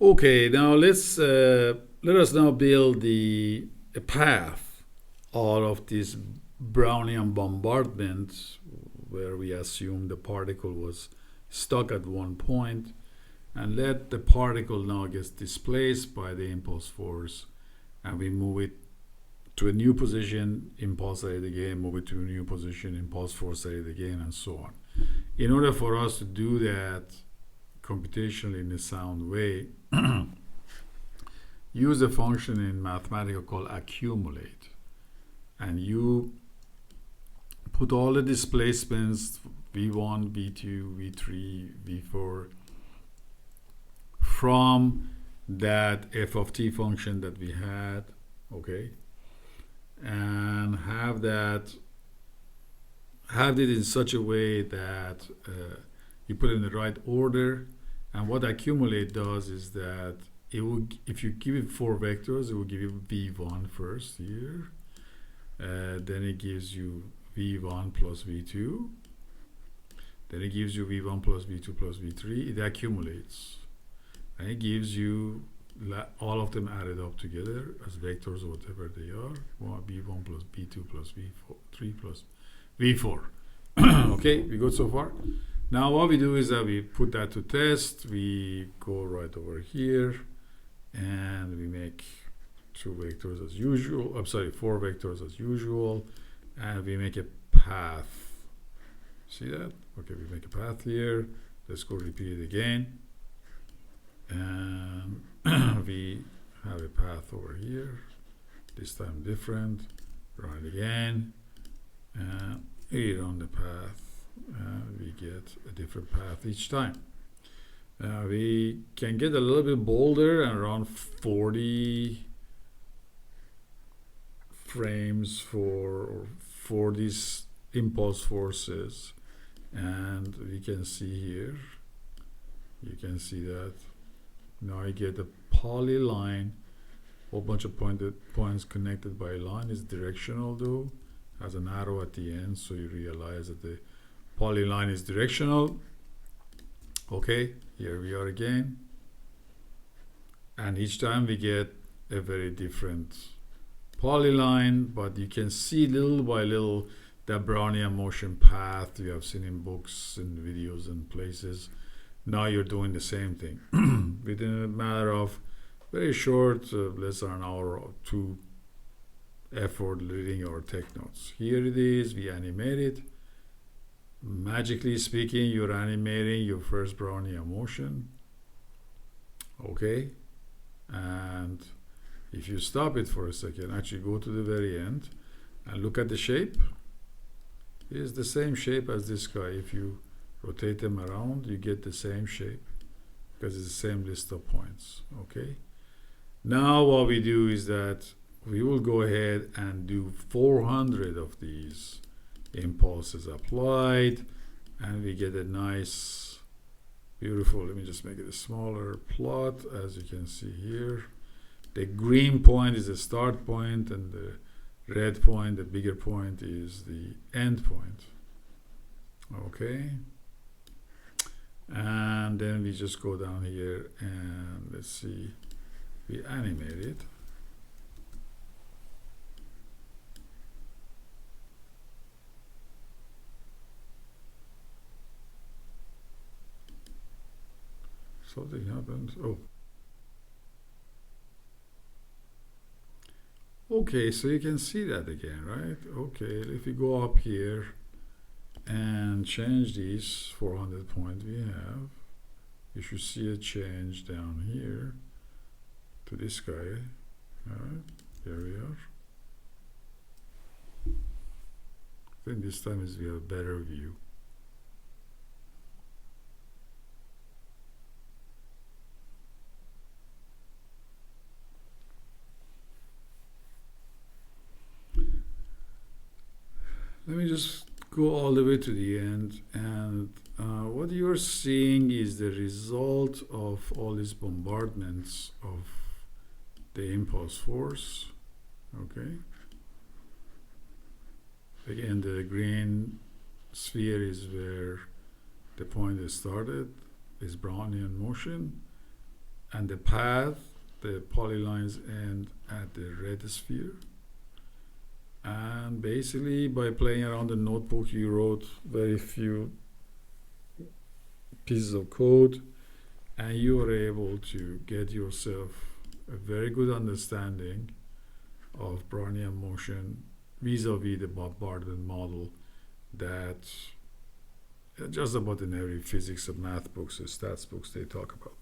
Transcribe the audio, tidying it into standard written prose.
Okay, now let us now build a path out of this Brownian bombardment where we assume the particle was stuck at one point, and let the particle now gets displaced by the impulse force, and we move it to a new position, impulse at it again, move it to a new position, impulse force at it again, and so on. In order for us to do that computationally in a sound way, use a function in mathematics called accumulate, and you put all the displacements v1, v2, v3, v4 from that f of t function that we had, okay, and have it in such a way that you put it in the right order. And what accumulate does is that it will, if you give it 4 vectors, it will give you v1 first here, then it gives you v1 plus v2, then it gives you v1 plus v2 plus v3. It accumulates, and it gives you all of them added up together as vectors or whatever they are. v1 plus v2 plus v3 plus v4. Okay, we good so far? Now what we do is that we put that to test. We go right over here and we make 2 vectors as usual. I'm sorry, 4 vectors as usual, and we make a path. See that? Okay, we make a path here. Let's go repeat it again. And we have a path over here, this time different. Run it again, and we run the path, and we get a different path each time. We can get a little bit bolder and run 40 frames for these impulse forces, and we can see here, you can see that now I get a polyline, whole bunch of points connected by a line. Is directional though, has an arrow at the end, so you realize that the polyline is directional. Okay, here we are again, and each time we get a very different polyline, but you can see little by little the Brownian motion path you have seen in books and videos and places. Now you're doing the same thing within a matter of very short, less than an hour or 2 effort reading our tech notes. Here it is, we animate it. Magically speaking, you're animating your first Brownian motion. Okay, and if you stop it for a second, actually go to the very end and look at the shape. It is the same shape as this guy. If you rotate them around, you get the same shape because it's the same list of points. Okay, now what we do is that we will go ahead and do 400 of these impulses applied, and we get a nice, beautiful, let me just make it a smaller plot. As you can see here, the green point is the start point, and the red point, the bigger point, is the end point. Okay, and then we just go down here and let's see, we animate it. Something happened. Oh, okay, so you can see that again, right? Okay, if you go up here and change these 400 points we have, you should see a change down here to this guy. All right, here we are. I think this time we have a better view. Let me just go all the way to the end, and what you're seeing is the result of all these bombardments of the impulse force. Okay, again, the green sphere is where the point is started, is Brownian motion, and the path, the polylines end at the red sphere. And basically, by playing around the notebook, you wrote very few pieces of code, and you were able to get yourself a very good understanding of Brownian motion vis-a-vis the bombardment model that just about in every physics and math books or stats books they talk about.